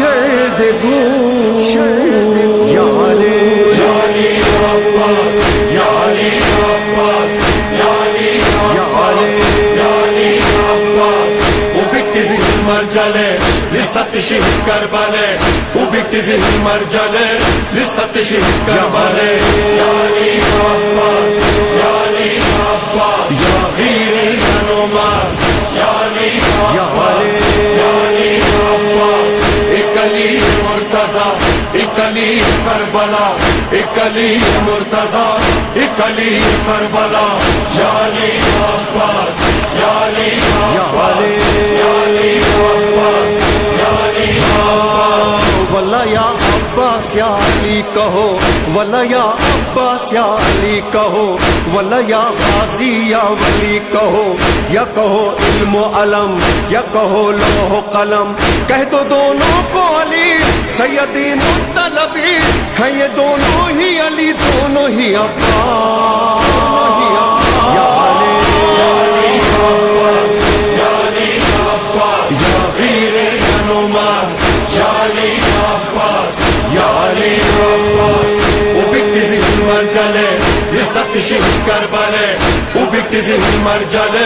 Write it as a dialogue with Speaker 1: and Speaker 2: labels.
Speaker 1: شرد بو یا علی عباس یا علی عباس یا علی عباس وبكتز المرجله لسه تشهد كربلاء وبكتز المرجله لسه تشهد كربلاء يا علي عباس يا علي عباس يا غير النماس يا علي عباس يا علي عباس اكلي مرتضى اكلي كربلاء اكلي مرتضى اكلي كربلاء يا علي عباس يا علي عباس يا علي عباس يا علي عباس والله يا عباس يا علی کہو والله یا عباس یا علی کہو والله یا غازی یا ولی کہو یا کہو علم و علم یا کہو لوح و قلم کہہ دو دونوں کو علی سیدی مطلبی ہے یہ دونوں ہی علی دونوں ہی عباس یا علی عباس یا علی عباس یا غیر النماس یا علی عباس یا علی عباس وبكتز المرجله لسه تشهد كربلاء وبكتز المرجله